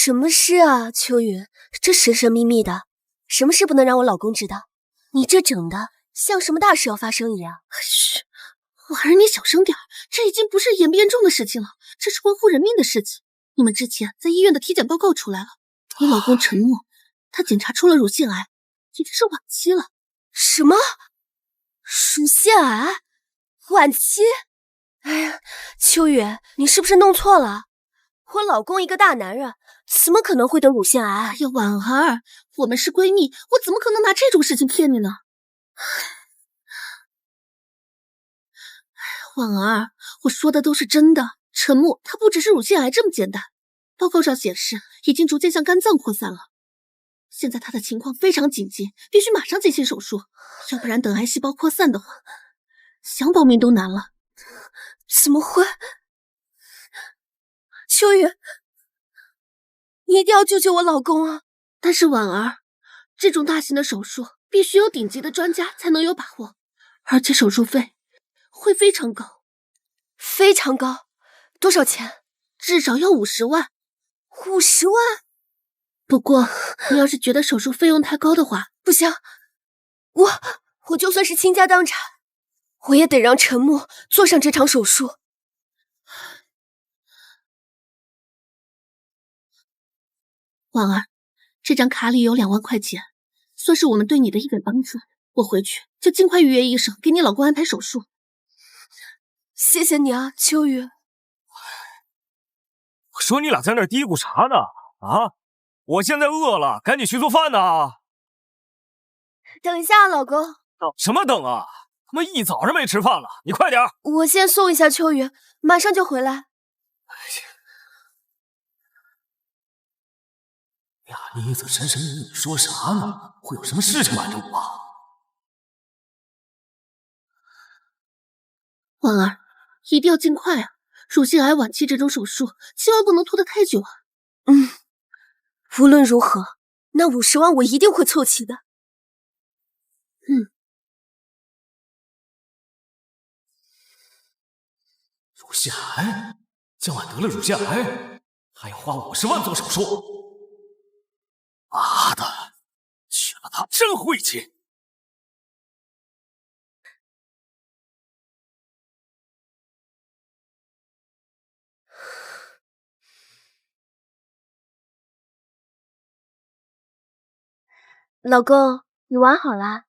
什么事啊，秋雨？这神神秘秘的，什么事不能让我老公知道？你这整的像什么大事要发生一样。嘘，婉儿，你小声点，这已经不是严不严重的事情了，这是关乎人命的事情。你们之前在医院的体检报告出来了，你老公陈默，他检查出了乳腺癌，已经是晚期了。什么？乳腺癌？晚期？哎呀，秋雨，你是不是弄错了？我老公一个大男人，怎么可能会得乳腺癌？哎呀，婉儿，我们是闺蜜，我怎么可能拿这种事情骗你呢？婉儿，我说的都是真的。陈默他不只是乳腺癌这么简单，报告上显示已经逐渐向肝脏扩散了。现在他的情况非常紧急，必须马上进行手术，要不然等癌细胞扩散的话，想保命都难了。怎么会？秋雨，你一定要救救我老公啊！但是婉儿，这种大型的手术必须有顶级的专家才能有把握，而且手术费会非常高。非常高？多少钱？至少要50万。50万？不过你要是觉得手术费用太高的话，不行，我就算是倾家荡产，我也得让陈默做上这场手术。婉儿，这张卡里有2万块钱，算是我们对你的一点帮助。我回去就尽快预约医生，给你老公安排手术。谢谢你啊，秋雨。我说你俩在那儿嘀咕啥呢？啊！我现在饿了，赶紧去做饭呢。等一下，老公。等什么等啊？他妈一早上没吃饭了，你快点。我先送一下秋雨，马上就回来。俩妮子神神秘秘说啥呢？会有什么事情瞒着我啊？婉儿，一定要尽快啊！乳腺癌晚期这种手术，千万不能拖得太久啊！无论如何，那50万我一定会凑齐的。乳腺癌？江晚得了乳腺癌，还要花50万做手术？妈的，娶了她真晦气！老公，你玩好啦？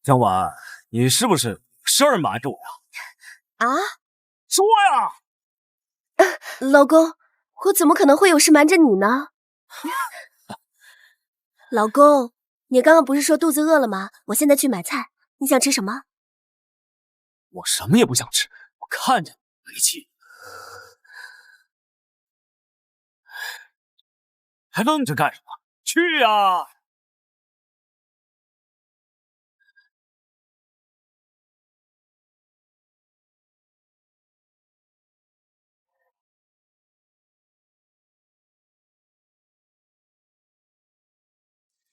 江晚，你是不是事儿瞒着我呀？啊？说呀！老公，我怎么可能会有事瞒着你呢？老公，你刚刚不是说肚子饿了吗？我现在去买菜，你想吃什么？我什么也不想吃，我看着你没气，还愣着干什么？去呀！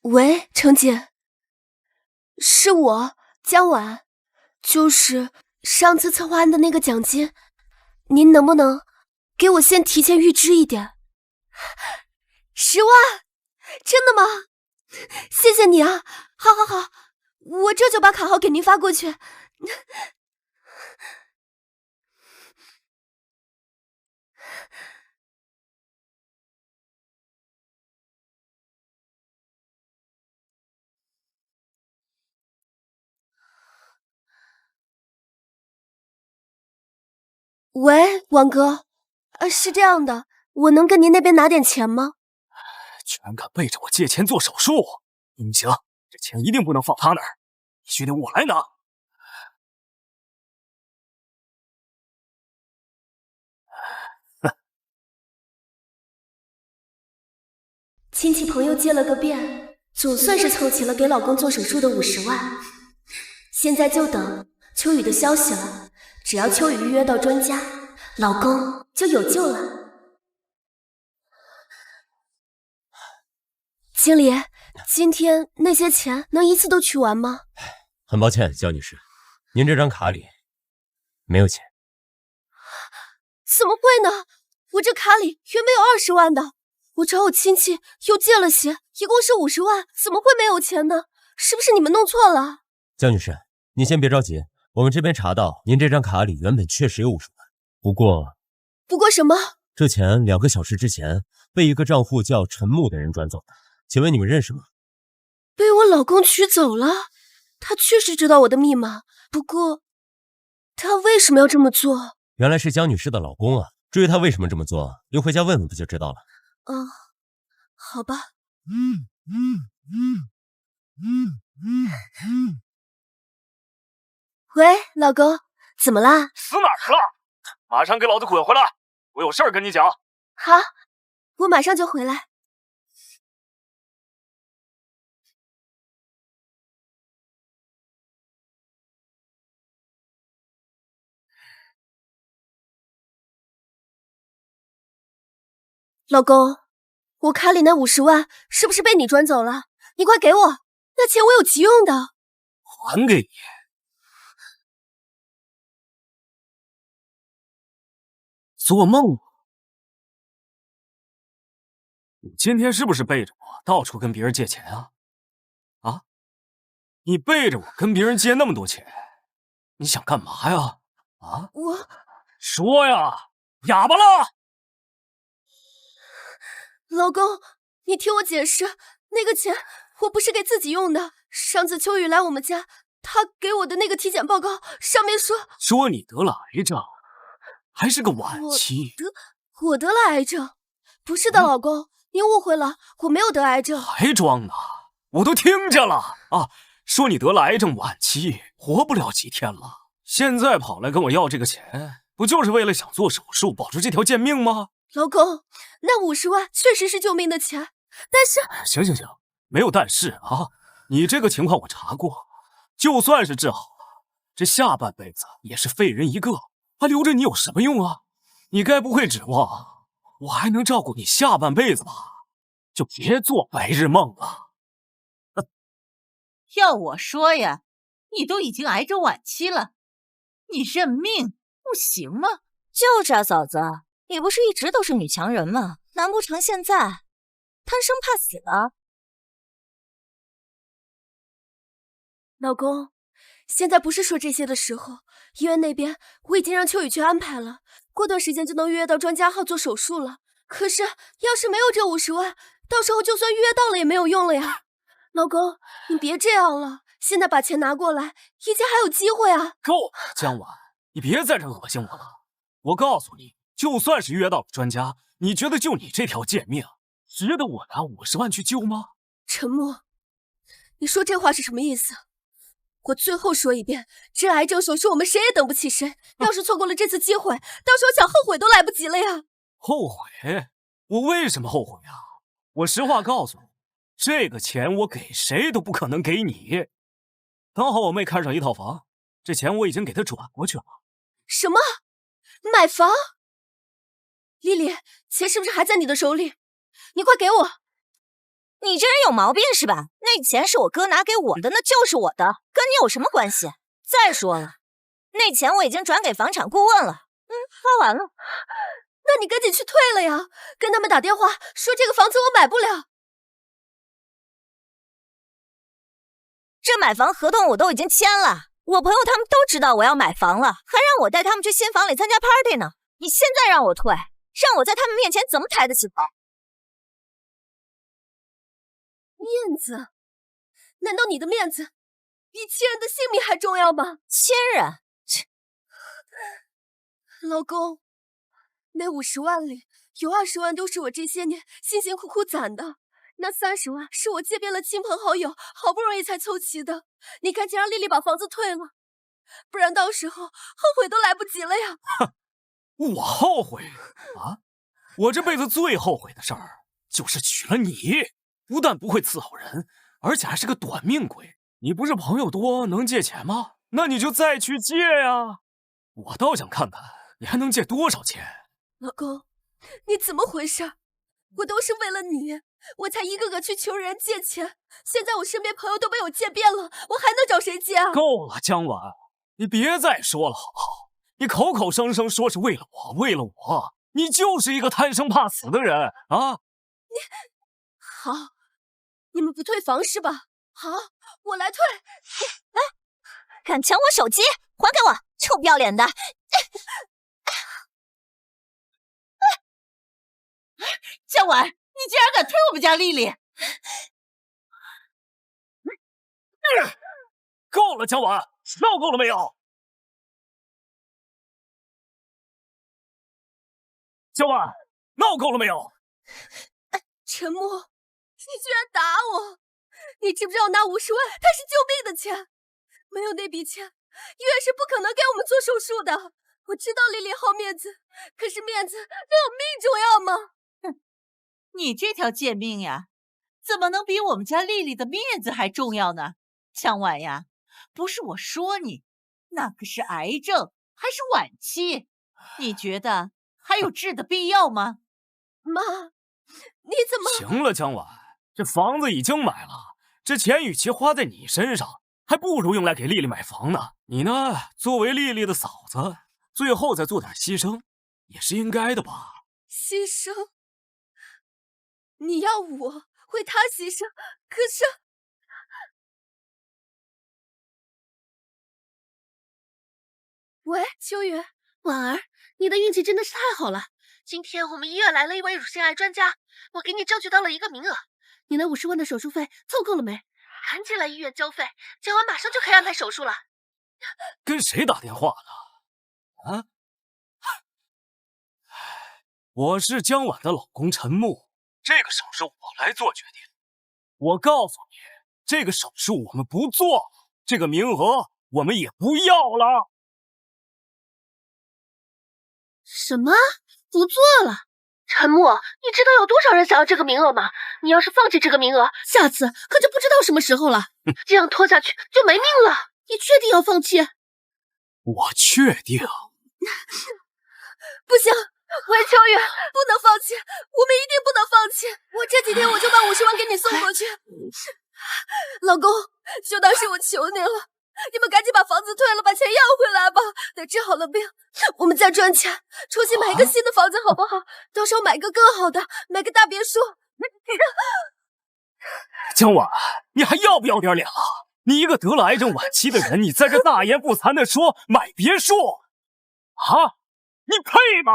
喂，程姐，是我江晚，就是上次策划案的那个奖金，您能不能给我先提前预支一点？10万？真的吗？谢谢你啊！好好好，我这就把卡号给您发过去。喂，王哥，是这样的，我能跟您那边拿点钱吗？居然敢背着我借钱做手术，不行，这钱一定不能放他那儿，必须得我来拿。亲戚朋友借了个遍，总算是凑齐了给老公做手术的50万。现在就等秋雨的消息了，只要秋雨预约到专家，老公就有救了。经理，今天那些钱能一次都取完吗？很抱歉，焦女士，您这张卡里没有钱。怎么会呢？我这卡里原本有20万的，我找我亲戚又借了些，一共是50万，怎么会没有钱呢？是不是你们弄错了？江女士，你先别着急，我们这边查到您这张卡里原本确实有50万，不过什么？这钱2个小时之前被一个账户叫陈木的人转走的，请问你们认识吗？被我老公取走了，他确实知道我的密码，不过他为什么要这么做？原来是江女士的老公啊，至于他为什么这么做，您回家问问不就知道了。好吧。喂，老公，怎么啦？死哪儿去了？马上给老子滚回来！我有事儿跟你讲。好，我马上就回来。老公，我卡里那50万是不是被你转走了？你快给我，那钱我有急用的。还给你？做梦吧！你今天是不是背着我到处跟别人借钱啊？啊？你背着我跟别人借那么多钱，你想干嘛呀？啊？我说呀，哑巴了！老公，你听我解释，那个钱我不是给自己用的。上次秋雨来我们家，他给我的那个体检报告上面说你得了癌症，还是个晚期。我得了癌症？不是的，老公，你误会了，我没有得癌症。还装呢？我都听见了啊！说你得了癌症晚期，活不了几天了。现在跑来跟我要这个钱，不就是为了想做手术保住这条贱命吗？老公，那50万确实是救命的钱，但是……行，没有但是啊！你这个情况我查过，就算是治好了，这下半辈子也是废人一个，还留着你有什么用啊？你该不会指望我还能照顾你下半辈子吧？就别做白日梦了。要我说呀，你都已经癌症晚期了，你认命不行吗？就是啊，嫂子，你不是一直都是女强人吗？难不成现在贪生怕死了？老公，现在不是说这些的时候。医院那边我已经让秋雨去安排了，过段时间就能预约到专家号做手术了。可是要是没有这50万，到时候就算预约到了也没有用了呀。老公，你别这样了，现在把钱拿过来，以前还有机会啊。够了，江婉，你别在这恶心我了。我告诉你，就算是约到了专家，你觉得就你这条贱命，值得我拿50万去救吗？陈默，你说这话是什么意思？我最后说一遍，这癌症手术我们谁也等不起谁。要是错过了这次机会，到时候想后悔都来不及了呀。后悔？我为什么后悔啊？我实话告诉你，这个钱我给谁都不可能给你。刚好我妹看上一套房，这钱我已经给她转过去了。什么？买房？丽丽，钱是不是还在你的手里？你快给我！你这人有毛病是吧？那钱是我哥拿给我的，那就是我的，跟你有什么关系？再说了，那钱我已经转给房产顾问了，花完了。那你赶紧去退了呀，跟他们打电话说这个房子我买不了。这买房合同我都已经签了，我朋友他们都知道我要买房了，还让我带他们去新房里参加 party 呢。你现在让我退，让我在他们面前怎么抬得起头？面子？难道你的面子比亲人的性命还重要吗？亲人？老公，那50万里有20万都是我这些年辛辛苦苦攒的，那30万是我借遍了亲朋好友，好不容易才凑齐的。你赶紧让丽丽把房子退了，不然到时候后悔都来不及了呀。我后悔啊！我这辈子最后悔的事儿就是娶了你，不但不会伺候人，而且还是个短命鬼。你不是朋友多能借钱吗？那你就再去借呀！我倒想看看你还能借多少钱。老公，你怎么回事？我都是为了你，我才一个个去求人借钱。现在我身边朋友都被我借遍了，我还能找谁借啊？够了，江婉，你别再说了好不好？你口口声声说是为了我，为了我，你就是一个贪生怕死的人啊！好，你们不退房是吧？好，我来退。哎，敢抢我手机，还给我！臭不要脸的！江婉，你竟然敢推我们家丽丽！够了，江婉，闹够了没有？江婉，闹够了没有？陈默，你居然打我！你知不知道那50万他是救命的钱？没有那笔钱，医院是不可能给我们做手术的。我知道丽丽好面子，可是面子都有命重要吗？你这条贱命呀，怎么能比我们家丽丽的面子还重要呢？江婉呀，不是我说你，那可是癌症，还是晚期，你觉得还有治的必要吗？妈，你怎么……行了，江婉，这房子已经买了，这钱与其花在你身上，还不如用来给丽丽买房呢。你呢，作为丽丽的嫂子，最后再做点牺牲，也是应该的吧？牺牲？你要我为他牺牲，可是……喂，秋雨，婉儿，你的运气真的是太好了。今天我们医院来了一位乳腺癌专家，我给你争取到了一个名额。你那50万的手术费凑够了没？赶紧来医院交费，交完马上就可以安排手术了。跟谁打电话呢？啊？我是江婉的老公陈木，这个手术我来做决定。我告诉你，这个手术我们不做，这个名额我们也不要了。什么？不做了？陈默，你知道有多少人想要这个名额吗？你要是放弃这个名额，下次可就不知道什么时候了。这样拖下去就没命了。你确定要放弃？我确定。不行，喂，秋雨，不能放弃，我们一定不能放弃。我这几天我就把50万给你送过去。老公，就当是我求你了，你们赶紧把房子退了，把钱要回来吧。等治好了病，我们再赚钱，重新买一个新的房子，好不好？到时候买个更好的，买个大别墅。江婉，你还要不要点脸了？你一个得了癌症晚期的人，你在这大言不惭的说买别墅啊？你配吗？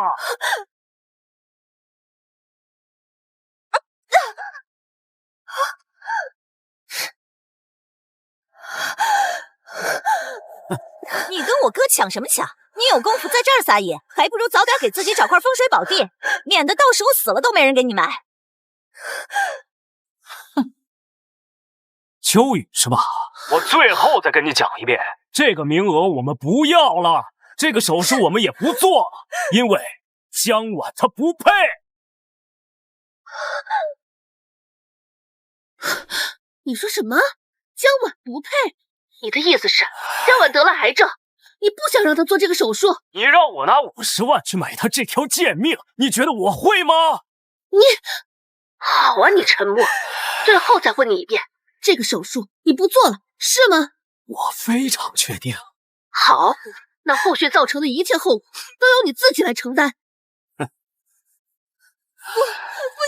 你跟我哥抢什么抢？你有功夫在这儿撒野，还不如早点给自己找块风水宝地，免得到时候死了都没人给你买。秋雨是吧？我最后再跟你讲一遍，这个名额我们不要了，这个手术我们也不做了，因为江婉她不配。你说什么？江婉不配？你的意思是江婉得了癌症，你不想让她做这个手术？你让我拿50万去买她这条贱命，你觉得我会吗？你好啊，你陈默，最后再问你一遍，这个手术你不做了是吗？我非常确定。好，那后续造成的一切后果都由你自己来承担。不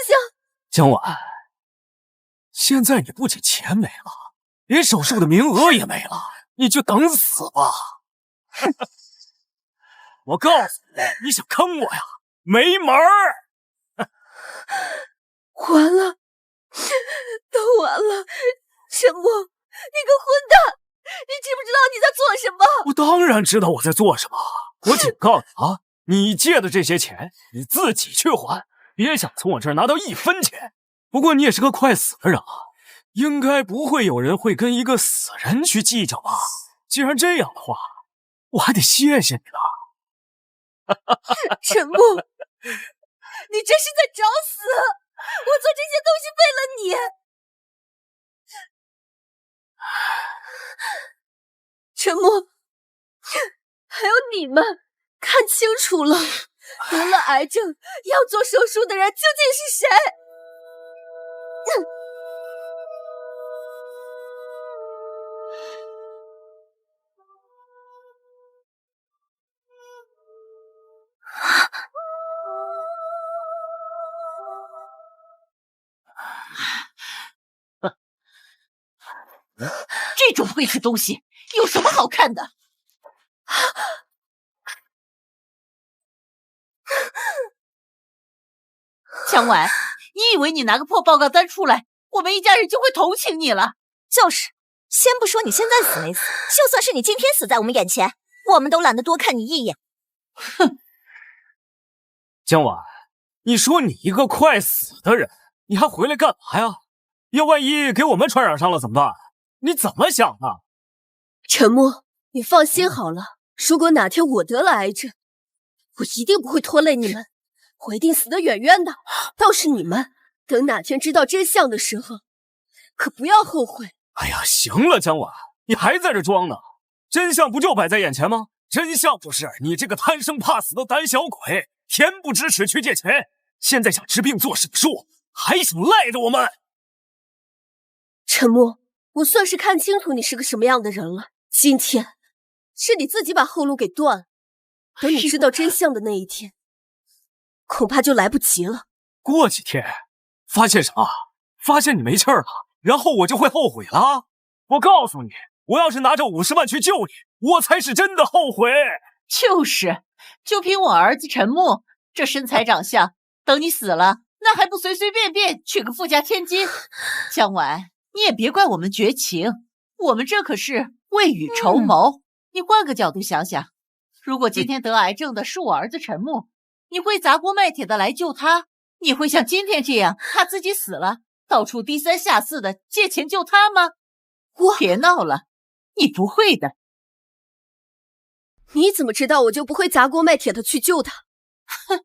行，江婉，现在你不仅钱没了，连手术的名额也没了，你就等死吧！我告诉你，你想坑我呀，没门儿！完了，都完了！陈默，你个混蛋，你知不知道你在做什么？我当然知道我在做什么，我警告你啊，你借的这些钱你自己去还，别想从我这儿拿到1分钱。不过你也是个快死的人了，应该不会有人会跟一个死人去计较吧？既然这样的话，我还得谢谢你了。陈默，你这是在找死！我做这些都是为了你。陈默，还有你们，看清楚了，得了癌症要做手术的人究竟是谁？这种晦气东西有什么好看的？江婉，你以为你拿个破报告单出来，我们一家人就会同情你了？就是，先不说你现在死没死，就算是你今天死在我们眼前，我们都懒得多看你一眼。哼！江婉，你说你一个快死的人，你还回来干嘛呀？要万一给我们传染上了怎么办？你怎么想的？陈默，你放心好了，如果哪天我得了癌症，我一定不会拖累你们，我一定死得远远的。倒是你们，等哪天知道真相的时候，可不要后悔。哎呀，行了，江婉，你还在这装呢？真相不就摆在眼前吗？真相就是你这个贪生怕死的胆小鬼，恬不知耻去借钱，现在想治病做手术，还想赖着我们。陈默，我算是看清楚你是个什么样的人了。今天是你自己把后路给断了，等你知道真相的那一天，恐怕就来不及了。过几天发现啥？发现你没气儿了，然后我就会后悔了。我告诉你，我要是拿着50万去救你，我才是真的后悔。就是，就凭我儿子陈默这身材长相，等你死了，那还不随随便便娶个富家千金？江婉，你也别怪我们绝情，我们这可是未雨绸缪。你换个角度想想，如果今天得癌症的是我儿子陈默，你会砸锅卖铁的来救他？你会像今天这样怕自己死了，到处低三下四的借钱救他吗？别闹了，你不会的。你怎么知道我就不会砸锅卖铁的去救他？哼，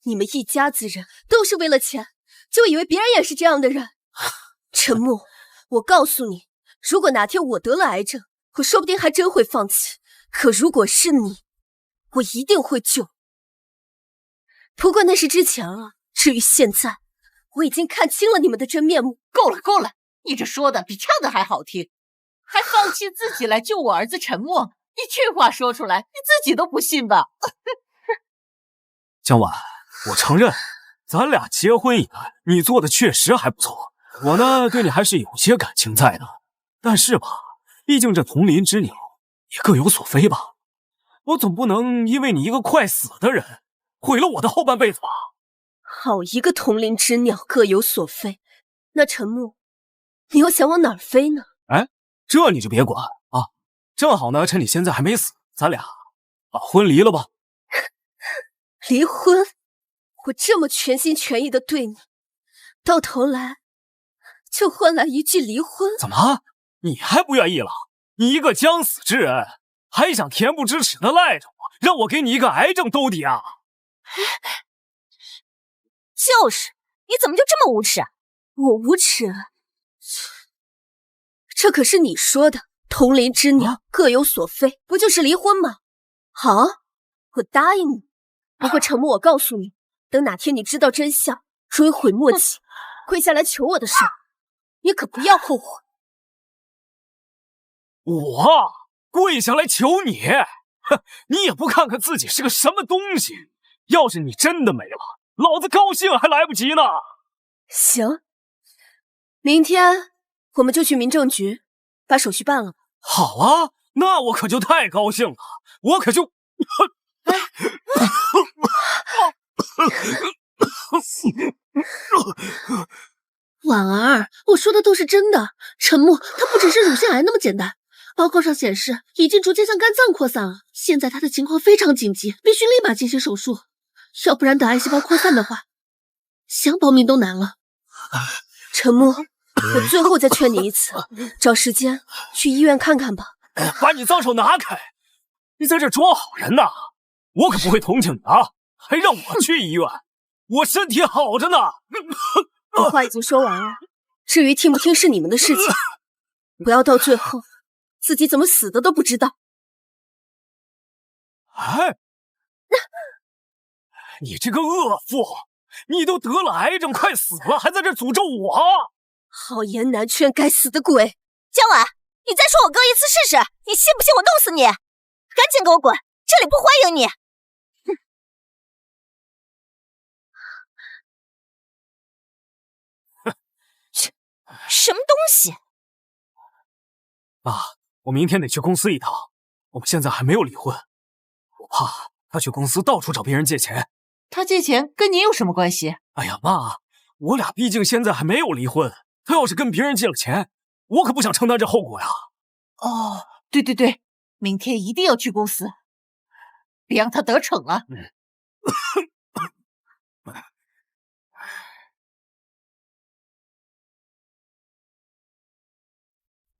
你们一家子人都是为了钱，就以为别人也是这样的人？陈默，我告诉你，如果哪天我得了癌症，我说不定还真会放弃。可如果是你，我一定会救。不过那是之前了，至于现在，我已经看清了你们的真面目。够了，够了！你这说的比唱的还好听，还放弃自己来救我儿子陈默，你这话说出来，你自己都不信吧？江婉，我承认，咱俩结婚以来，你做的确实还不错。我呢，对你还是有些感情在的。但是吧，毕竟这同林之鸟也各有所飞吧。我总不能因为你一个快死的人，毁了我的后半辈子吧？好一个同林之鸟，各有所飞。那陈默，你又想往哪儿飞呢？哎，这你就别管啊！正好呢，趁你现在还没死，咱俩把婚离了吧。离婚？我这么全心全意的对你，到头来就换来一句离婚？怎么，你还不愿意了？你一个将死之人，还想恬不知耻的赖着我，让我给你一个癌症兜底啊？就是，你怎么就这么无耻啊？我无耻？这可是你说的，同林之鸟各有所飞，不就是离婚吗？好，我答应你。不过陈默，我告诉你，等哪天你知道真相，追悔莫及，跪下来求我的时候，你可不要后悔。我跪下来求你？哼，你也不看看自己是个什么东西！要是你真的没了，老子高兴还来不及呢。行，明天我们就去民政局把手续办了吧。好啊，那我可就太高兴了，我可就婉儿，我说的都是真的，陈默他不只是乳腺癌那么简单，报告上显示已经逐渐向肝脏扩散了，现在他的情况非常紧急，必须立马进行手术，要不然等癌细胞扩散的话，想保命都难了。陈默，我最后再劝你一次，找时间去医院看看吧。把你脏手拿开！你在这装好人呢？我可不会同情你啊！还让我去医院？我身体好着呢。我话已经说完了，至于听不听是你们的事情，不要到最后自己怎么死的都不知道。哎，你这个恶妇，你都得了癌症，快死了，还在这诅咒我！好言难劝，该死的鬼！江婉，你再说我哥一次试试，你信不信我弄死你？赶紧给我滚，这里不欢迎你！什么东西？爸，我明天得去公司一趟。我们现在还没有离婚，我怕他去公司到处找别人借钱。他借钱跟你有什么关系？哎呀，妈，我俩毕竟现在还没有离婚，他要是跟别人借了钱，我可不想承担这后果呀。哦，对，明天一定要去公司，别让他得逞了。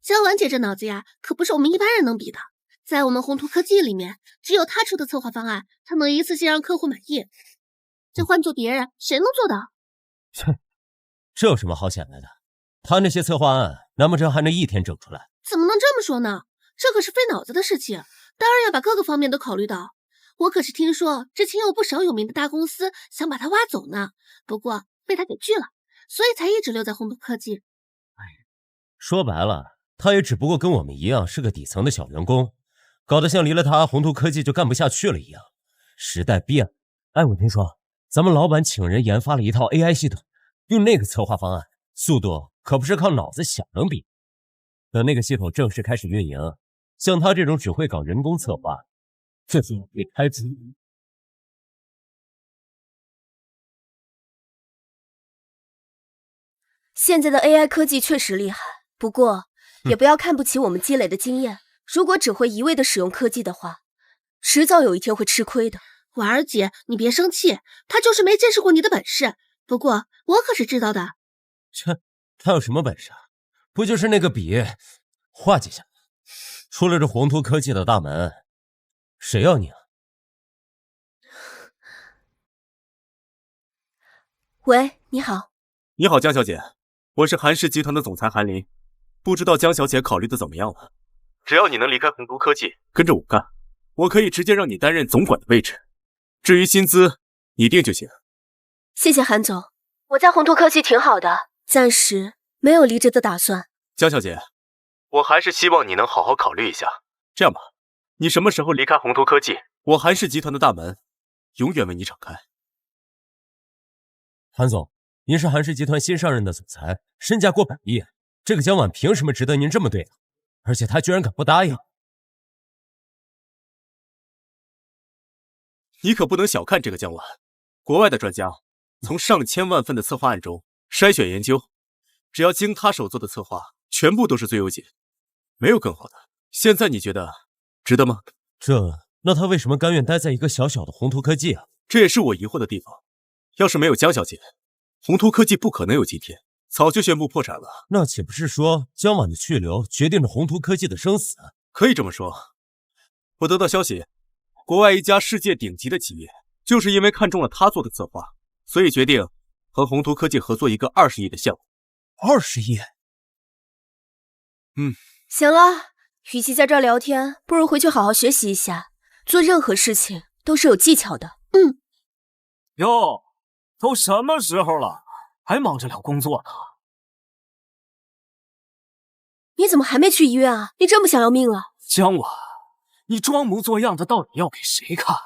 江婉姐这脑子呀，可不是我们一般人能比的。在我们宏图科技里面，只有她出的策划方案，才能一次性让客户满意。这换做别人，谁能做到？切，这有什么好显摆的？他那些策划案，难不成还能一天整出来？怎么能这么说呢？这可是费脑子的事情，当然要把各个方面都考虑到。我可是听说之前有不少有名的大公司想把他挖走呢，不过被他给拒了，所以才一直留在宏图科技。说白了，他也只不过跟我们一样是个底层的小员工，搞得像离了他宏图科技就干不下去了一样。时代变了。哎，我听说咱们老板请人研发了一套 AI 系统，用那个策划方案，速度可不是靠脑子想能比。等那个系统正式开始运营，像他这种只会搞人工策划，这就被开除。现在的 AI 科技确实厉害，不过也不要看不起我们积累的经验。如果只会一味的使用科技的话，迟早有一天会吃亏的。婉儿姐，你别生气，他就是没见识过你的本事。不过我可是知道的。切，他有什么本事啊？不就是那个笔画几下？出了这宏图科技的大门，谁要你啊？喂，你好。你好，江小姐，我是韩氏集团的总裁韩林，不知道江小姐考虑的怎么样了？只要你能离开宏图科技，跟着我干，我可以直接让你担任总管的位置。至于薪资，你定就行。谢谢韩总，我在宏图科技挺好的，暂时没有离职的打算。江小姐，我还是希望你能好好考虑一下。这样吧，你什么时候离开宏图科技，我韩氏集团的大门永远为你敞开。韩总，您是韩氏集团新上任的总裁，身价过100亿，这个江婉凭什么值得您这么对待？而且他居然敢不答应！你可不能小看这个江婉，国外的专家从上千万份的策划案中筛选研究，只要经他手做的策划，全部都是最优解，没有更好的。现在你觉得值得吗？那他为什么甘愿待在一个小小的宏图科技啊？这也是我疑惑的地方。要是没有江小姐，宏图科技不可能有今天，早就宣布破产了。那岂不是说江婉的去留决定着宏图科技的生死？可以这么说。我得到消息，国外一家世界顶级的企业就是因为看中了他做的策划，所以决定和宏图科技合作一个20亿的项目。20亿？行了，与其在这儿聊天，不如回去好好学习一下。做任何事情都是有技巧的。哟，都什么时候了，还忙着聊工作呢？你怎么还没去医院啊？你这么想要命啊？江婉，你装模作样的到底要给谁看？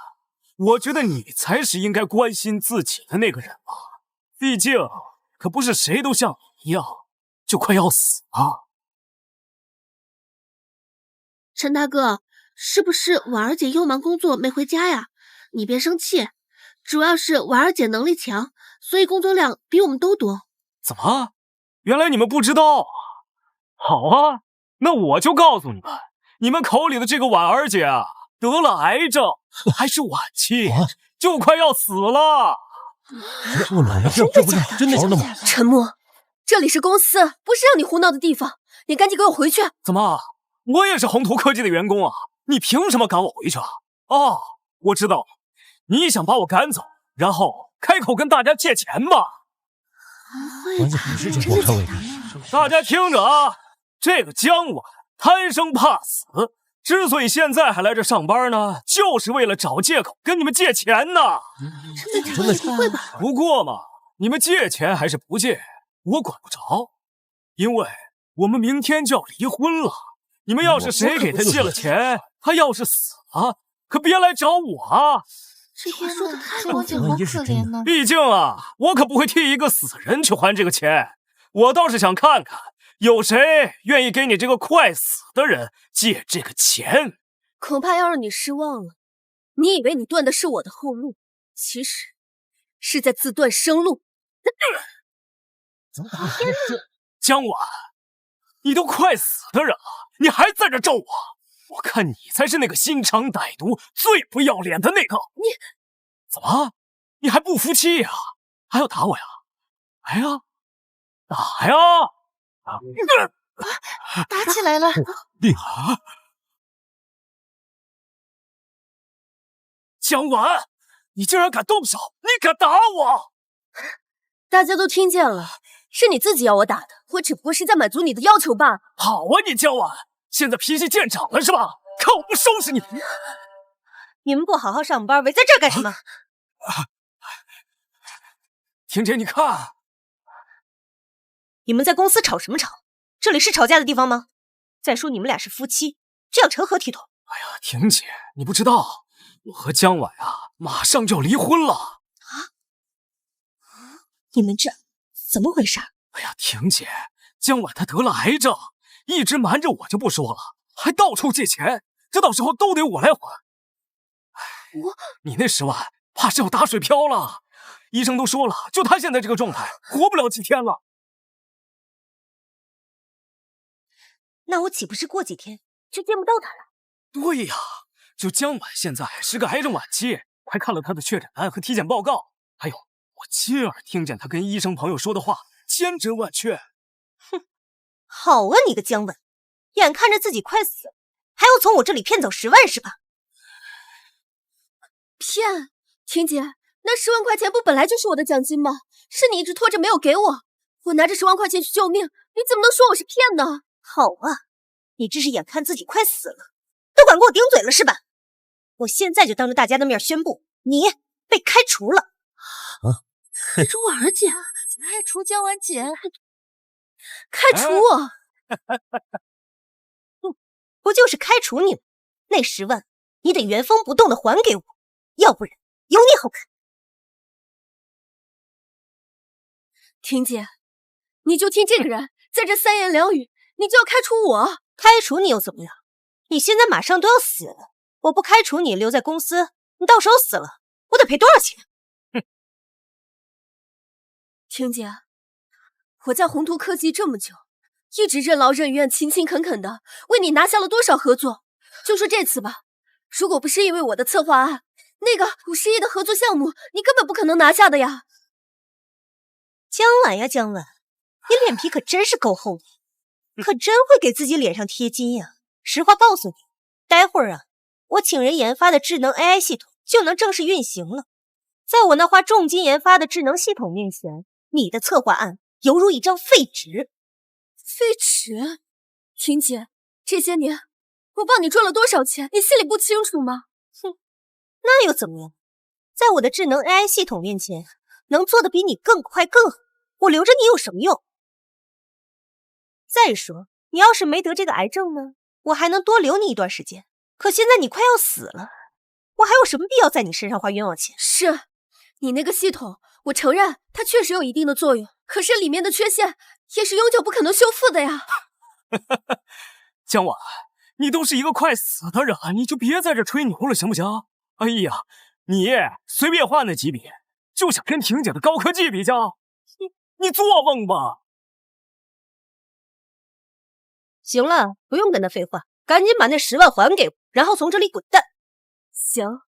我觉得你才是应该关心自己的那个人吧，毕竟可不是谁都像你一样就快要死了。陈大哥，是不是婉儿姐又忙工作没回家呀？你别生气，主要是婉儿姐能力强，所以工作量比我们都多。怎么？原来你们不知道？好啊，那我就告诉你们，你们口里的这个婉儿姐啊，得了癌症，还是晚期，就快要死了。不能，这不是真的假的吗？陈默，这里是公司，不是让你胡闹的地方，你赶紧给我回去。怎么？我也是宏图科技的员工啊，你凭什么赶我回去啊？哦，我知道了，你想把我赶走，然后开口跟大家借钱吧？关键不是这个，我看未必。大家听着啊，这个江婉贪生怕死，之所以现在还来这上班呢，就是为了找借口跟你们借钱呢。真的不会吧？不过嘛，你们借钱还是不借，我管不着，因为我们明天就要离婚了。你们要是谁给他借了钱，他要是死了，可别来找我啊！这话说的太王姐好可怜呢。毕竟啊，我可不会替一个死人去还这个钱。我倒是想看看有谁愿意给你这个快死的人借这个钱。恐怕要让你失望了。你以为你断的是我的后路，其实是在自断生路。江晚，你都快死的人了，你还在这咒我？我看你才是那个心肠歹毒、最不要脸的那个。你怎么？你还不服气呀？还要打我呀？来呀，打呀！打起来了！江晚，你竟然敢动手！你敢打我！大家都听见了，是你自己要我打的，我只不过是在满足你的要求罢了。好啊，你江晚，现在脾气见长了是吧？看我不收拾你！你们不好好上班，围在这儿干什么？婷姐，你看，你们在公司吵什么吵？这里是吵架的地方吗？再说你们俩是夫妻，这样成何体统？哎呀，婷姐，你不知道，我和江晚啊，马上就要离婚了。你们这怎么回事？哎呀，婷姐，江晚她得了癌症，一直瞒着我就不说了，还到处借钱，这到时候都得我来还。你那10万怕是要打水漂了。医生都说了，就他现在这个状态，活不了几天了。那我岂不是过几天就见不到他了？对呀，就江晚现在是个癌症晚期，还看了他的确诊单和体检报告，还有我亲耳听见他跟医生朋友说的话，千真万确。哼，好啊，你个姜文，眼看着自己快死了，还要从我这里骗走10万是吧？骗？婷姐，那10万块钱不本来就是我的奖金吗？是你一直拖着没有给我，我拿着10万块钱去救命，你怎么能说我是骗呢？好啊，你这是眼看自己快死了，都敢给我顶嘴了是吧？我现在就当着大家的面宣布，你被开除了。开除我儿姐，开除江婉姐，开除我？不就是开除你吗？那10万你得原封不动的还给我，要不然有你好看。婷姐，你就听这个人在这三言两语，你就要开除我？开除你又怎么样？你现在马上都要死了，我不开除你留在公司，你到时候死了，我得赔多少钱？婷姐，我在宏图科技这么久，一直任劳任怨、勤勤恳恳的为你拿下了多少合作？就说这次吧，如果不是因为我的策划案，那个50亿的合作项目，你根本不可能拿下的呀！江晚呀，江晚，你脸皮可真是够厚的，可真会给自己脸上贴金呀！实话告诉你，待会儿啊，我请人研发的智能 AI 系统就能正式运行了。在我那花重金研发的智能系统面前，你的策划案犹如一张废纸。废纸？婷姐，这些年我帮你赚了多少钱，你心里不清楚吗？哼，那又怎么样？在我的智能 AI 系统面前，能做的比你更快更好，我留着你有什么用？再说，你要是没得这个癌症呢，我还能多留你一段时间。可现在你快要死了，我还有什么必要在你身上花冤枉钱？是，你那个系统，我承认它确实有一定的作用，可是里面的缺陷也是永久不可能修复的呀。江晚，你都是一个快死的人，你就别在这吹牛了，行不行？哎呀，你随便画那几笔，就想跟婷姐的高科技比较？你做梦吧！行了，不用跟他废话，赶紧把那10万还给我，然后从这里滚蛋。行，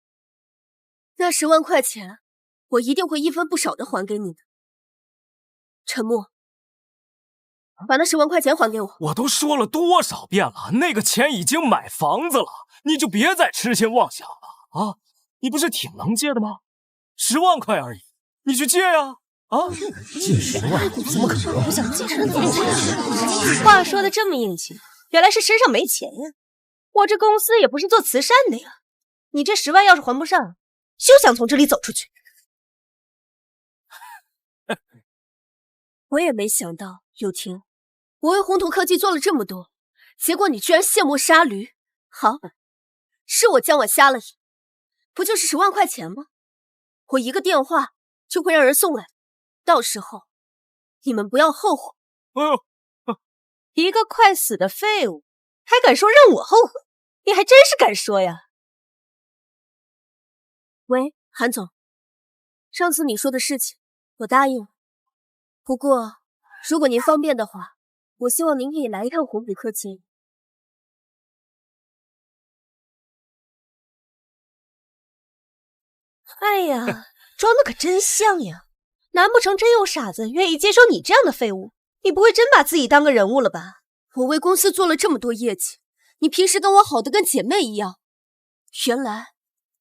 那10万块钱，我一定会一分不少的还给你的。陈木，把那10万块钱还给我。我都说了多少遍了，那个钱已经买房子了，你就别再痴心妄想了啊！你不是挺能借的吗？10万块而已，你去借呀！啊，借10万？怎么可能？不想借什么？话说的这么硬气，原来是身上没钱呀！我这公司也不是做慈善的呀，你这10万要是还不上，休想从这里走出去。我也没想到，友婷，我为宏图科技做了这么多，结果你居然卸磨杀驴。好，是我江晚瞎了眼，不就是10万块钱吗？我一个电话就会让人送来，到时候你们不要后悔。哎呦，一个快死的废物，还敢说让我后悔？你还真是敢说呀！喂，韩总，上次你说的事情我答应了，不过如果您方便的话，我希望您可以来一趟红笔科技。哎呀，装的可真像呀！难不成真有傻子愿意接收你这样的废物？你不会真把自己当个人物了吧？我为公司做了这么多业绩，你平时跟我好的跟姐妹一样，原来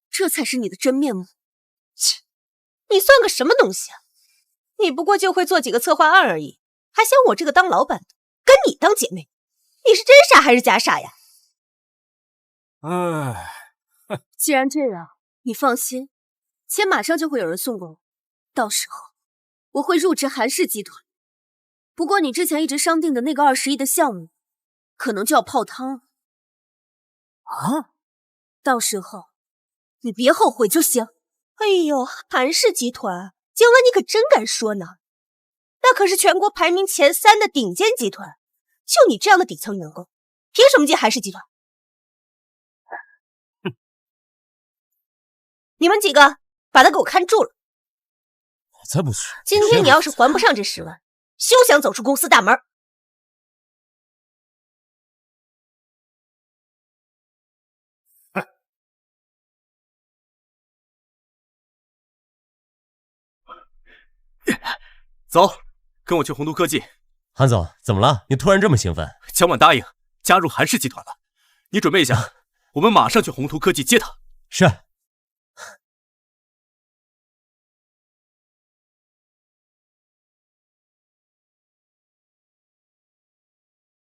这才是你的真面目。切，你算个什么东西啊？你不过就会做几个策划案而已，还嫌我这个当老板的跟你当姐妹，你是真傻还是假傻呀？哎，既然这样，你放心，钱马上就会有人送过我，到时候我会入职韩氏集团。不过你之前一直商定的那个20亿的项目，可能就要泡汤了。啊？到时候你别后悔就行。哎呦，韩氏集团，江文你可真敢说呢！那可是全国排名前3的顶尖集团，就你这样的底层员工，凭什么进韩氏集团？你们几个把他给我看住了！我才不去！今天你要是还不上这10万，休想走出公司大门！走，跟我去宏图科技。韩总，怎么了？你突然这么兴奋？江晚答应加入韩氏集团了，你准备一下，我们马上去宏图科技接他。是。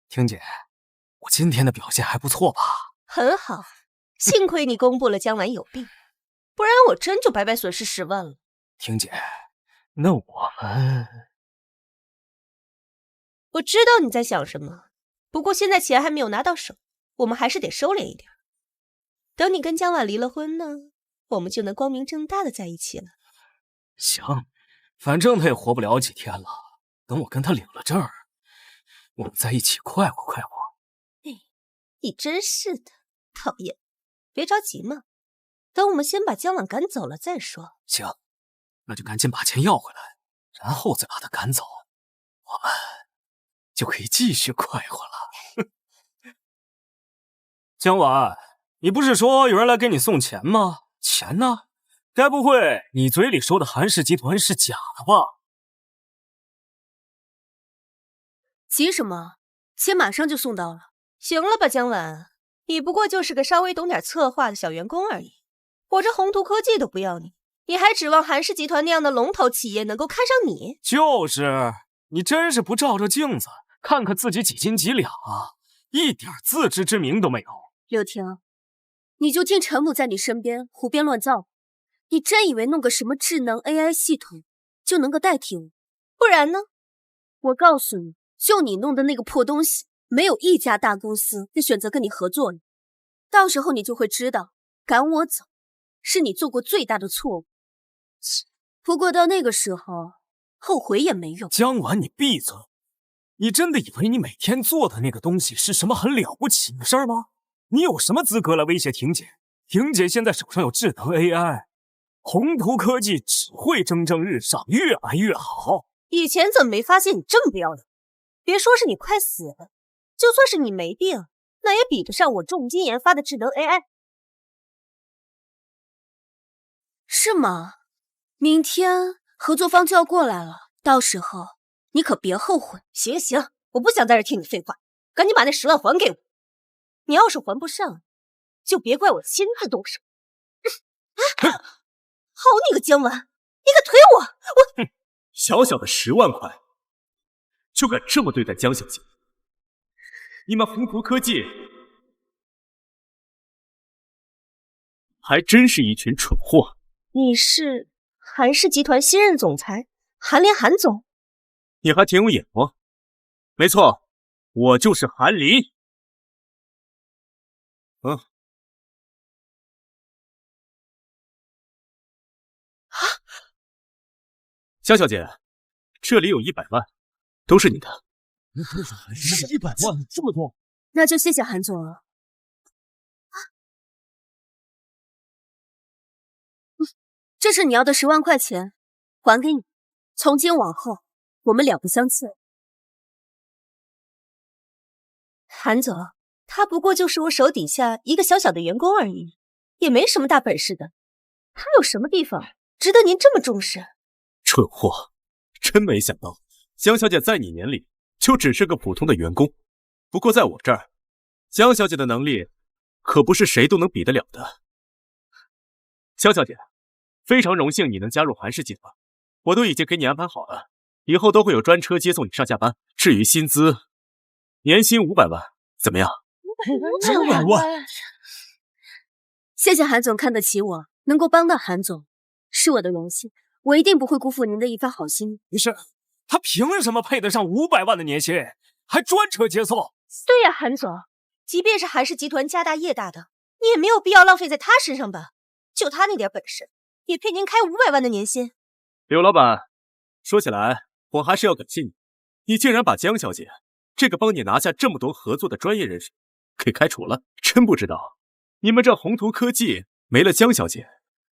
婷姐，我今天的表现还不错吧？很好，幸亏你公布了江晚有病，不然我真就白白损失10万了。婷姐，那我们……我知道你在想什么，不过现在钱还没有拿到手，我们还是得收敛一点。等你跟江晚离了婚呢，我们就能光明正大的在一起了。行，反正他也活不了几天了，等我跟他领了证儿，我们在一起快活快活。你真是的，讨厌！别着急嘛，等我们先把江晚赶走了再说。行，那就赶紧把钱要回来，然后再把他赶走，我们就可以继续快活了。江晚，你不是说有人来给你送钱吗？钱呢？该不会你嘴里说的韩氏集团是假的吧？急什么？钱马上就送到了。行了吧，江晚，你不过就是个稍微懂点策划的小员工而已。我这宏图科技都不要你，你还指望韩氏集团那样的龙头企业能够看上你？就是，你真是不照照镜子，看看自己几斤几两啊，一点自知之明都没有。柳婷，你就听陈母在你身边胡编乱造，你真以为弄个什么智能 AI 系统就能够代替我？不然呢？我告诉你，就你弄的那个破东西，没有一家大公司会选择跟你合作呢。到时候你就会知道，赶我走是你做过最大的错误。不过到那个时候，后悔也没用。江晚，你闭嘴！你真的以为你每天做的那个东西是什么很了不起的事儿吗？你有什么资格来威胁婷姐？婷姐现在手上有智能 AI， 宏图科技只会蒸蒸日上，越来越好。以前怎么没发现你这么不要脸？别说是你快死了，就算是你没病，那也比得上我重金研发的智能 AI。是吗？明天合作方就要过来了，到时候你可别后悔。行行，我不想在这听你废话，赶紧把那10万还给我。你要是还不上，就别怪我亲自动手。好你个江晚，你敢推我！我小小的10万块，就敢这么对待江小姐？你们宏图科技还真是一群蠢货。你是韩氏集团新任总裁韩林韩总？你还挺有眼光。没错，我就是韩林。江小姐，这里有100万，都是你的。那多少还是100万，这么多。那就谢谢韩总了。这是你要的10万块钱，还给你。从今往后，我们两不相欠。韩总，他不过就是我手底下一个小小的员工而已，也没什么大本事的。他有什么地方值得您这么重视？蠢货，真没想到江小姐在你眼里就只是个普通的员工。不过在我这儿，江小姐的能力可不是谁都能比得了的。江小姐，非常荣幸你能加入韩氏集团，我都已经给你安排好了，以后都会有专车接送你上下班。至于薪资，年薪500万，怎么样？500万！谢谢韩总看得起我，能够帮到韩总是我的荣幸，我一定不会辜负您的一番好心。不是，他凭什么配得上500万的年薪，还专车接送？对呀，韩总，即便是韩氏集团家大业大的，你也没有必要浪费在他身上吧？就他那点本事，也配您开500万的年薪？刘老板，说起来，我还是要感谢你，你竟然把江小姐这个帮你拿下这么多合作的专业人士给开除了。真不知道你们这宏图科技没了江小姐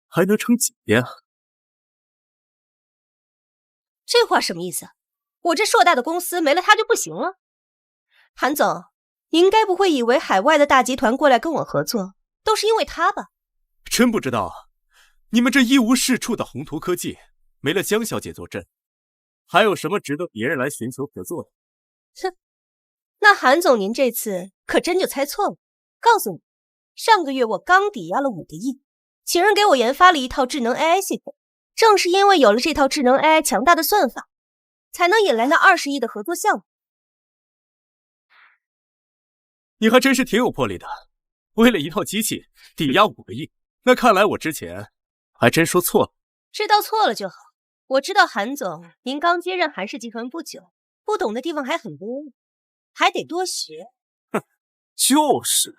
还能撑几年啊？这话什么意思？我这硕大的公司没了他就不行了？韩总，您该不会以为海外的大集团过来跟我合作都是因为他吧？真不知道你们这一无是处的宏图科技没了江小姐坐镇，还有什么值得别人来寻求合作的？哼，那韩总您这次可真就猜错了。告诉你，上个月我刚抵押了5个亿，请人给我研发了一套智能 AI 系统。正是因为有了这套智能 AI 强大的算法，才能引来那20亿的合作项目。你还真是挺有魄力的，为了一套机器抵押5个亿，那看来我之前还真说错了。知道错了就好。我知道韩总您刚接任韩氏集团不久，不懂的地方还很多，还得多学。哼，就是。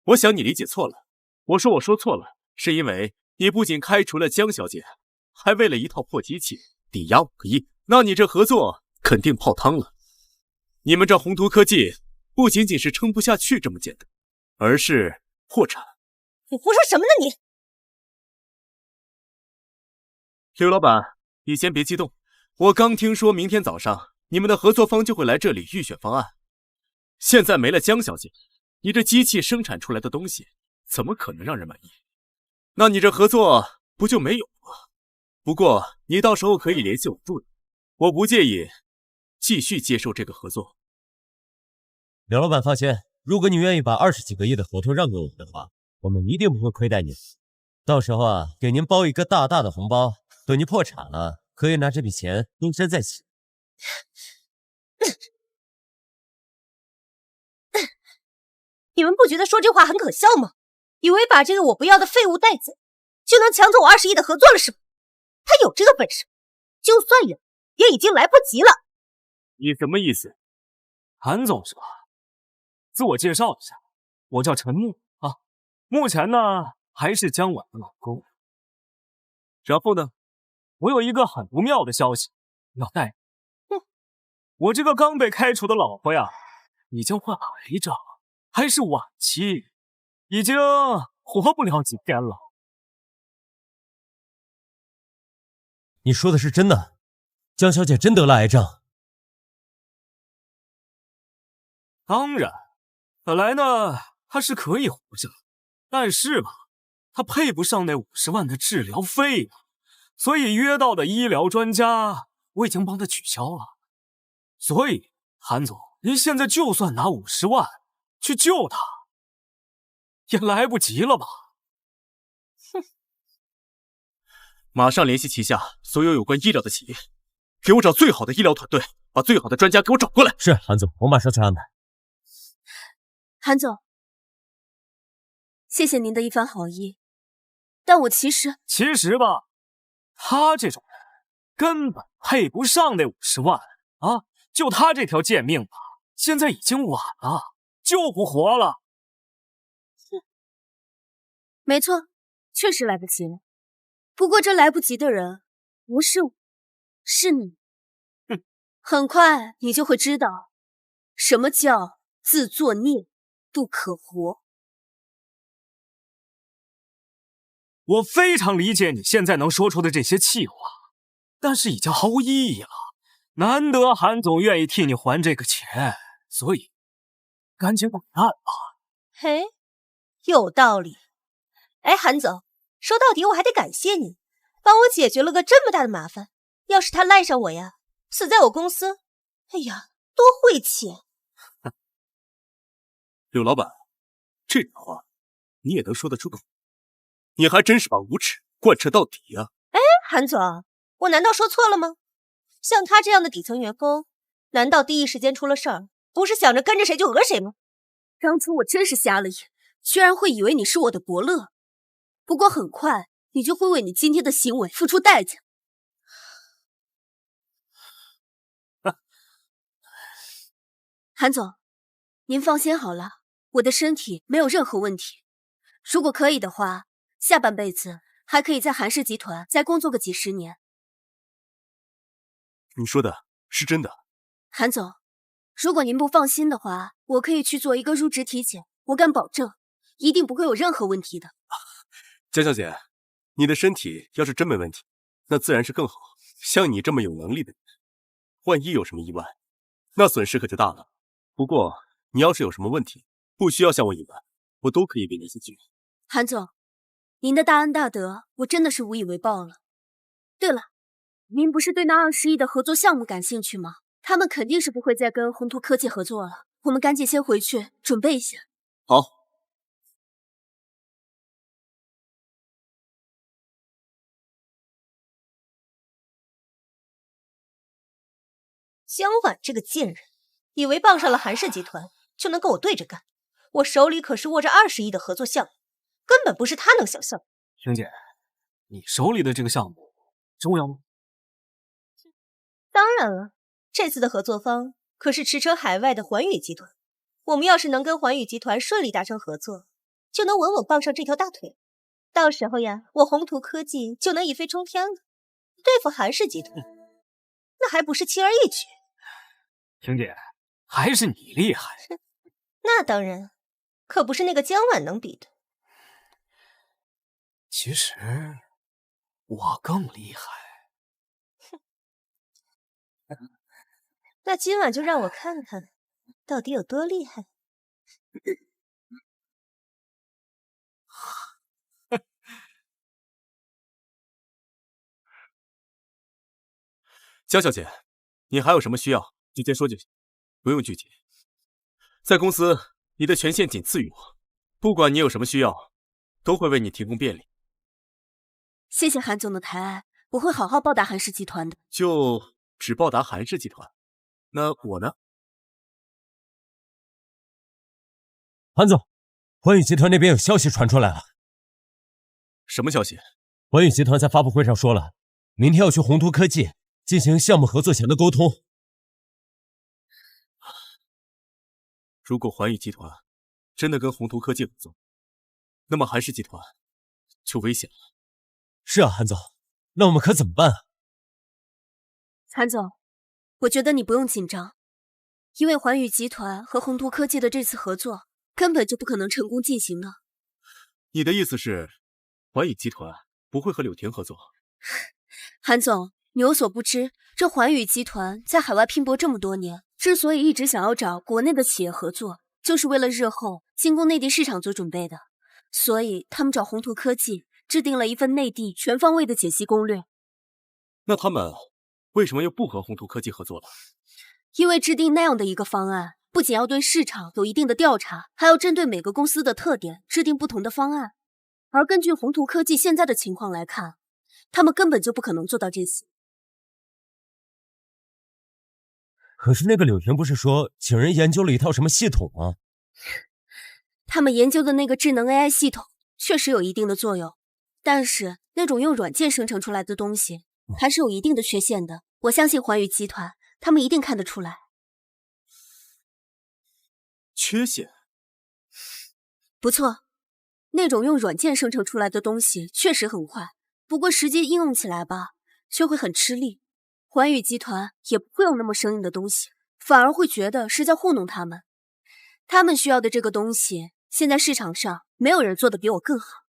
我想你理解错了，我说错了，是因为你不仅开除了江小姐，还为了一套破机器抵押5个亿，那你这合作肯定泡汤了。你们这宏图科技不仅仅是撑不下去这么简单，而是破产。你胡说什么呢你？刘老板，你先别激动，我刚听说明天早上你们的合作方就会来这里预选方案。现在没了江小姐，你这机器生产出来的东西怎么可能让人满意？那你这合作不就没有了？不过你到时候可以联系我助理，我不介意继续接受这个合作。刘老板放心，如果你愿意把20几个亿的合同让给我们的话，我们一定不会亏待您。到时候啊，给您包一个大大的红包，等您破产了，可以拿这笔钱东山再起。你们不觉得说这话很可笑吗？以为把这个我不要的废物带走，就能抢走我20亿的合作了是吗？他有这个本事，就算有，也已经来不及了。你什么意思？韩总是吧？自我介绍一下，我叫陈木啊，目前呢还是江婉的老公。然后呢？我有一个很不妙的消息要带你。我这个刚被开除的老婆呀，已经患癌症，还是晚期，已经活不了几天了。你说的是真的？江小姐真得了癌症？当然，本来呢她是可以活着，但是吧，她配不上那50万的治疗费啊，所以约到的医疗专家我已经帮她取消了。所以韩总，您现在就算拿50万去救她，也来不及了吧？哼！马上联系旗下所有有关医疗的企业，给我找最好的医疗团队，把最好的专家给我找过来。是，韩总，我马上去安排。韩总，谢谢您的一番好意，但我其实吧，他这种人根本配不上那50万啊！就他这条贱命吧，现在已经晚了，救不活了。没错，确实来不及了。不过这来不及的人不是我，是你。很快你就会知道什么叫自作孽不可活？我非常理解你现在能说出的这些气话，但是已经毫无意义了。难得韩总愿意替你还这个钱，所以赶紧摆烂吧。嘿，有道理。哎，韩总，说到底我还得感谢你，帮我解决了个这么大的麻烦。要是他赖上我呀，死在我公司，哎呀，多晦气！柳老板，这种话你也能说得出口？你还真是把无耻贯彻到底呀！哎，韩总，我难道说错了吗？像他这样的底层员工，难道第一时间出了事儿，不是想着跟着谁就讹谁吗？当初我真是瞎了眼，居然会以为你是我的伯乐。不过很快你就会为你今天的行为付出代价。韩总，您放心好了，我的身体没有任何问题。如果可以的话，下半辈子还可以在韩氏集团再工作个几十年。你说的是真的？韩总，如果您不放心的话，我可以去做一个入职体检，我敢保证，一定不会有任何问题的。江小姐，你的身体要是真没问题，那自然是更好。像你这么有能力的人，万一有什么意外，那损失可就大了。不过你要是有什么问题，不需要向我隐瞒，我都可以为你解决。韩总，您的大恩大德，我真的是无以为报了。对了，您不是对那20亿的合作项目感兴趣吗？他们肯定是不会再跟宏图科技合作了，我们赶紧先回去准备一下。好。江晚这个贱人，以为傍上了韩氏集团就能跟我对着干。我手里可是握着20亿的合作项目，根本不是他能想象。婷姐，你手里的这个项目重要吗？当然了，这次的合作方可是驰骋海外的环宇集团。我们要是能跟环宇集团顺利达成合作，就能稳稳傍上这条大腿。到时候呀，我宏图科技就能一飞冲天了。对付韩氏集团，那还不是轻而易举？婷姐，还是你厉害。那当然，可不是那个江晚能比的。其实我更厉害。那今晚就让我看看，到底有多厉害。江小姐，你还有什么需要，直接说就行，不用拘谨。在公司，你的权限仅次于我，不管你有什么需要，都会为你提供便利。谢谢韩总的抬爱，我会好好报答韩氏集团的。就只报答韩氏集团？那我呢？韩总，环宇集团那边有消息传出来了。什么消息？环宇集团在发布会上说了，明天要去宏图科技进行项目合作前的沟通。如果环宇集团真的跟宏图科技合作，那么韩氏集团就危险了。是啊，韩总，那我们可怎么办啊？韩总，我觉得你不用紧张，因为环宇集团和宏图科技的这次合作根本就不可能成功进行的。你的意思是，环宇集团不会和柳婷合作？韩总，你有所不知，这环宇集团在海外拼搏这么多年，之所以一直想要找国内的企业合作，就是为了日后进攻内地市场做准备的。所以他们找宏图科技制定了一份内地全方位的解析攻略。那他们为什么又不和宏图科技合作了？因为制定那样的一个方案，不仅要对市场有一定的调查，还要针对每个公司的特点制定不同的方案。而根据宏图科技现在的情况来看，他们根本就不可能做到这些。可是那个柳婷不是说请人研究了一套什么系统吗？他们研究的那个智能 AI 系统确实有一定的作用，但是那种用软件生成出来的东西还是有一定的缺陷的。我相信环宇集团他们一定看得出来。缺陷？不错，那种用软件生成出来的东西确实很快，不过实际应用起来吧，却会很吃力。环宇集团也不会有那么生硬的东西，反而会觉得是在糊弄他们。他们需要的这个东西，现在市场上没有人做的比我更好。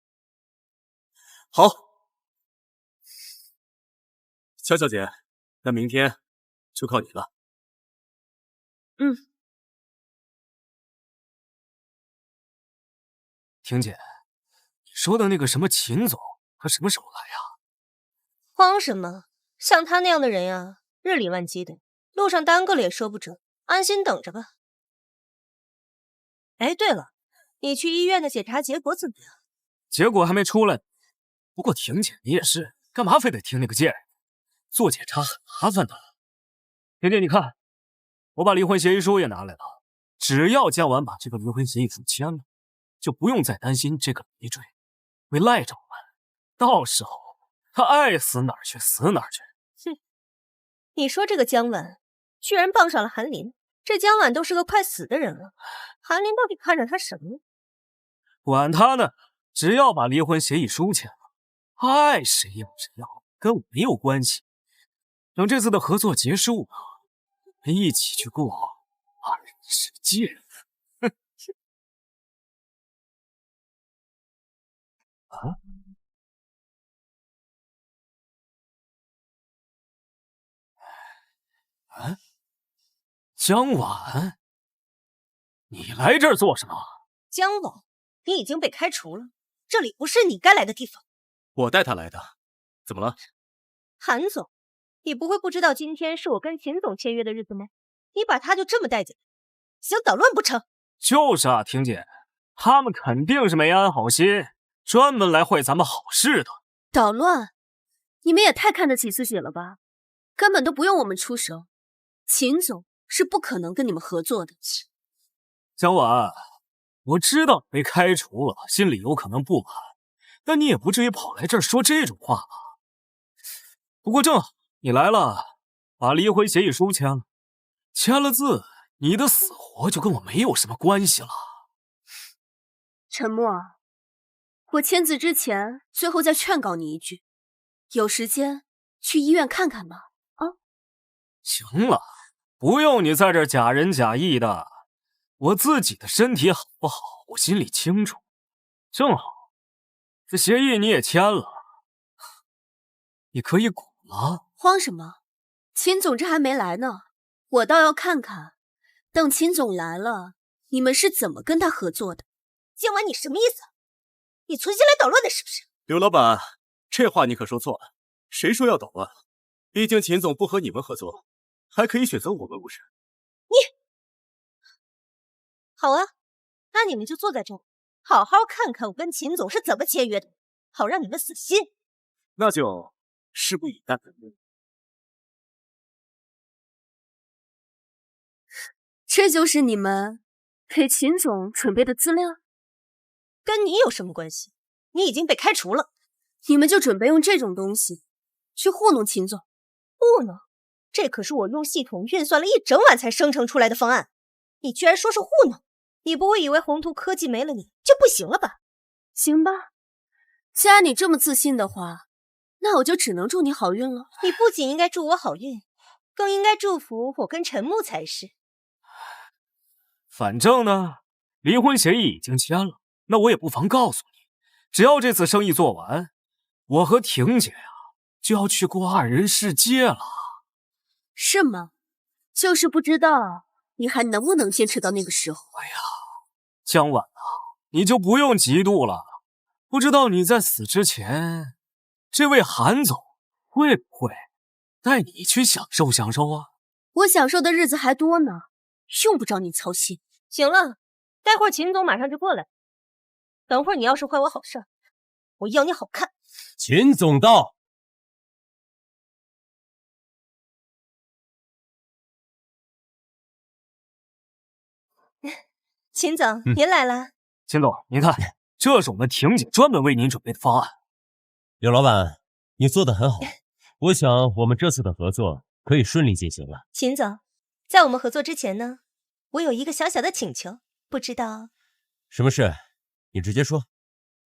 好，乔小姐，那明天就靠你了。婷姐，你说的那个什么秦总，他什么时候来呀？慌什么？像他那样的人呀，日理万机的，路上耽搁了也说不准，安心等着吧。哎，对了，你去医院的检查结果怎么样？结果还没出来。不过婷姐，你也是，干嘛非得听那个贱人？做检查很麻烦的。婷姐，你看，我把离婚协议书也拿来了，只要江晚把这个离婚协议书签了，就不用再担心这个累赘会赖着我们。到时候他爱死哪儿去死哪儿去。哼，你说这个江晚居然傍上了韩林，这江晚都是个快死的人了，韩林到底看上他什么？管他呢，只要把离婚协议书签了，爱谁要谁要，跟我没有关系。等这次的合作结束了，我们一起去过二人世界。啊？啊？江晚，你来这儿做什么？江晚，你已经被开除了，这里不是你该来的地方。我带他来的，怎么了？韩总，你不会不知道今天是我跟秦总签约的日子吗？你把他就这么带进来，想捣乱不成？就是啊，婷姐，他们肯定是没安好心，专门来坏咱们好事的。捣乱？你们也太看得起自己了吧？根本都不用我们出手，秦总是不可能跟你们合作的。江晚，我知道你被开除了，心里有可能不安，但你也不至于跑来这儿说这种话吧？不过正好你来了，把离婚协议书签了，签了字，你的死活就跟我没有什么关系了。陈默，我签字之前，最后再劝告你一句，有时间去医院看看吧。啊，行了，不用你在这儿假仁假义的，我自己的身体好不好，我心里清楚。正好，这协议你也签了，你可以滚了。慌什么？秦总这还没来呢，我倒要看看，等秦总来了，你们是怎么跟他合作的。江晚，你什么意思？你存心来捣乱的是不是？刘老板，这话你可说错了。谁说要捣乱了？毕竟秦总不和你们合作，还可以选择我们，不是？你好啊，那你们就坐在这儿，好好看看我跟秦总是怎么签约的，好让你们死心。那就拭目以待。这就是你们给秦总准备的资料？跟你有什么关系？你已经被开除了。你们就准备用这种东西去糊弄秦总？糊弄？这可是我用系统运算了一整晚才生成出来的方案，你居然说是糊弄？你不会以为宏图科技没了你就不行了吧？行吧，既然你这么自信的话，那我就只能祝你好运了。你不仅应该祝我好运，更应该祝福我跟陈木才是。反正呢，离婚协议已经签了，那我也不妨告诉你，只要这次生意做完，我和婷姐呀就要去过二人世界了。是吗？就是不知道你还能不能坚持到那个时候。哎呀，江晚啊，你就不用嫉妒了。不知道你在死之前，这位韩总会不会带你去享受享受啊？我享受的日子还多呢，用不着你操心。行了，待会儿秦总马上就过来，等会儿你要是坏我好事，我要你好看。秦总到。秦总，您来了。秦总，您看，这是我们婷姐专门为您准备的方案。刘老板，你做得很好，我想我们这次的合作可以顺利进行了。秦总，在我们合作之前呢，我有一个小小的请求，不知道什么事？你直接说。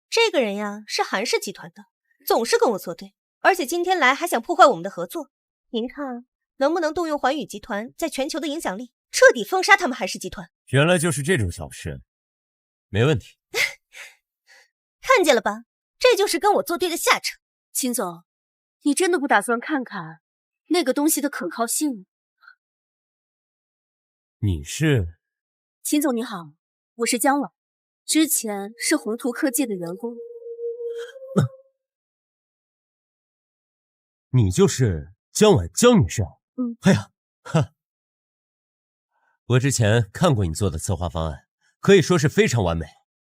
这个人呀，是韩氏集团的，总是跟我作对，而且今天来还想破坏我们的合作。您看，能不能动用环宇集团在全球的影响力，彻底封杀他们韩氏集团。原来就是这种小事，没问题。看见了吧，这就是跟我作对的下场。秦总，你真的不打算看看那个东西的可靠性吗？你是？秦总你好，我是江婉，之前是宏图科技的员工。你就是江婉江女士？哎呀，我之前看过你做的策划方案，可以说是非常完美。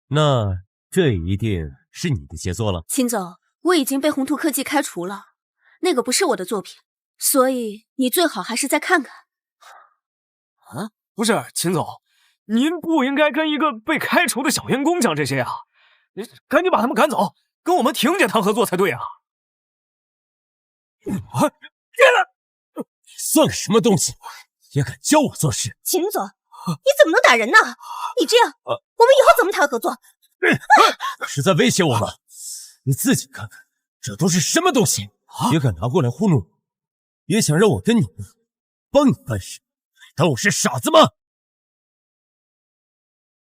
那这一定是你的杰作了。秦总，我已经被宏图科技开除了，那个不是我的作品，所以你最好还是再看看。啊，不是，秦总，您不应该跟一个被开除的小员工讲这些啊！你赶紧把他们赶走，跟我们婷姐谈合作才对啊！算个什么东西，也敢教我做事？秦总，你怎么能打人呢？你这样，我们以后怎么谈合作？是在威胁我吗？你自己看看，这都是什么东西，也敢拿过来糊弄我？也想让我跟你们帮你办事？你当我是傻子吗？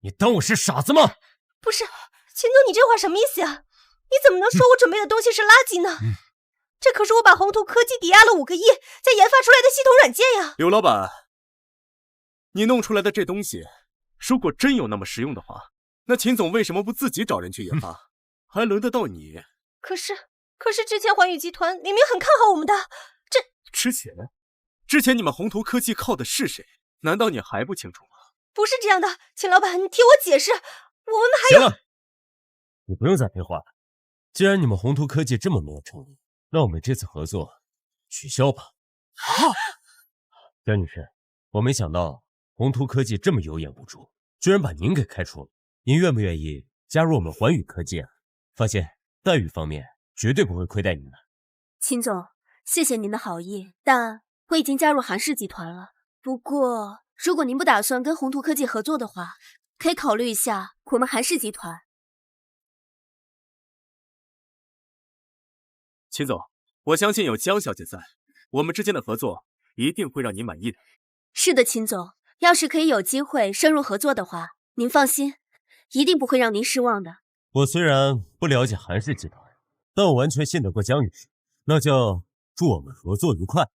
你当我是傻子吗？不是，秦总，你这话什么意思呀？你怎么能说我准备的东西是垃圾呢？这可是我把宏图科技抵押了5个亿才研发出来的系统软件呀！刘老板，你弄出来的这东西，如果真有那么实用的话，那秦总为什么不自己找人去研发？还轮得到你？可是之前环宇集团明明很看好我们的，之前你们宏图科技靠的是谁？难道你还不清楚吗？不是这样的，秦老板，你听我解释，我们还有……行了，你不用再废话了。既然你们宏图科技这么没有诚意，那我们这次合作取消吧。江女士，我没想到宏图科技这么有眼无珠，居然把您给开除了。您愿不愿意加入我们环宇科技啊？放心，待遇方面绝对不会亏待您的。秦总，谢谢您的好意，但我已经加入韩氏集团了。不过，如果您不打算跟宏图科技合作的话，可以考虑一下我们韩氏集团。秦总，我相信有江小姐在，我们之间的合作一定会让你满意的。是的，秦总，要是可以有机会深入合作的话，您放心，一定不会让您失望的。我虽然不了解韩氏集团，但我完全信得过江女士，那就祝我们合作愉快。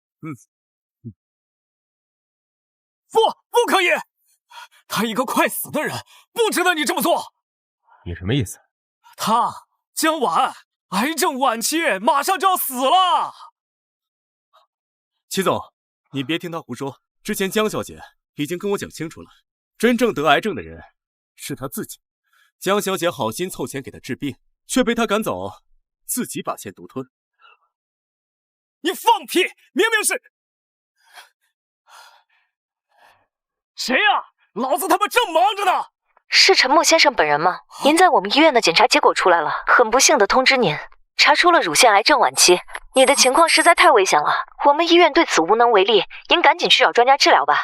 不可以！他一个快死的人，不值得你这么做。你什么意思？他江婉癌症晚期，马上就要死了。齐总，你别听他胡说，之前江小姐已经跟我讲清楚了，真正得癌症的人是他自己。江小姐好心凑钱给他治病，却被他赶走，自己把钱独吞。你放屁！明明是谁呀？老子他妈正忙着呢！是陈默先生本人吗？您在我们医院的检查结果出来了，很不幸的通知您，查出了乳腺癌症晚期，你的情况实在太危险了，我们医院对此无能为力，您赶紧去找专家治疗吧。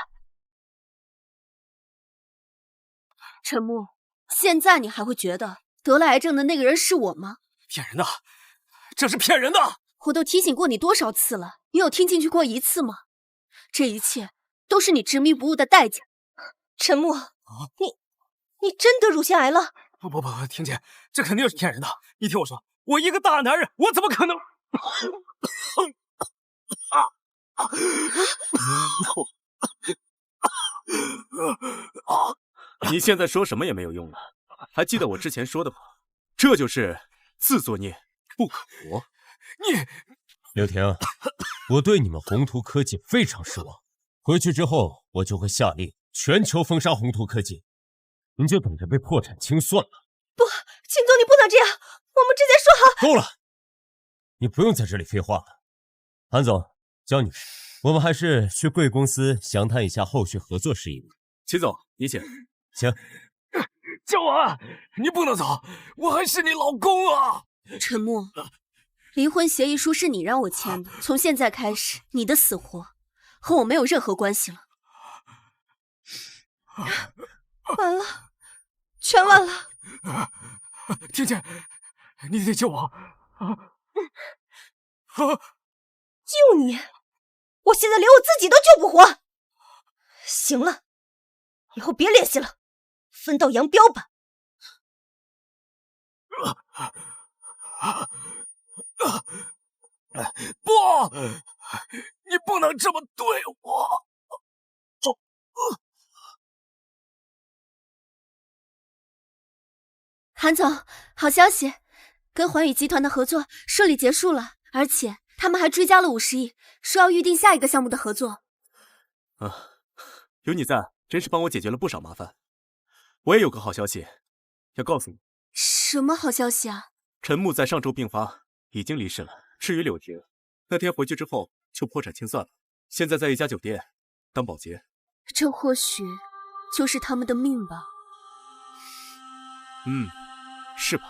陈默，现在你还会觉得得了癌症的那个人是我吗？骗人的，这是骗人的！我都提醒过你多少次了，你有听进去过一次吗？这一切都是你执迷不悟的代价。陈默，你真得乳腺癌了？不，婷姐，这肯定是骗人的。你听我说，我一个大男人，我怎么可能？你现在说什么也没有用了，还记得我之前说的吗？这就是自作孽不可活。你，刘婷，我对你们宏图科技非常失望。回去之后，我就会下令全球封杀宏图科技，您就等着被破产清算了。不，秦总，你不能这样，我们之前说好。够了，你不用在这里废话了。韩总、江女士，我们还是去贵公司详谈一下后续合作事宜。秦总，你请。行。江婉，你不能走，我还是你老公啊！陈默，离婚协议书是你让我签的，从现在开始，你的死活和我没有任何关系了。完了，全完了！婷姐，你得救我！救你！我现在连我自己都救不活！行了，以后别联系了，分道扬镳吧。不，你不能这么对我。韩总，好消息，跟环宇集团的合作顺利结束了，而且他们还追加了50亿，说要预定下一个项目的合作。有你在，真是帮我解决了不少麻烦。我也有个好消息要告诉你。什么好消息啊？陈木在上周病发，已经离世了。至于柳婷，那天回去之后就破产清算了，现在在一家酒店当保洁。这或许就是他们的命吧。是吧？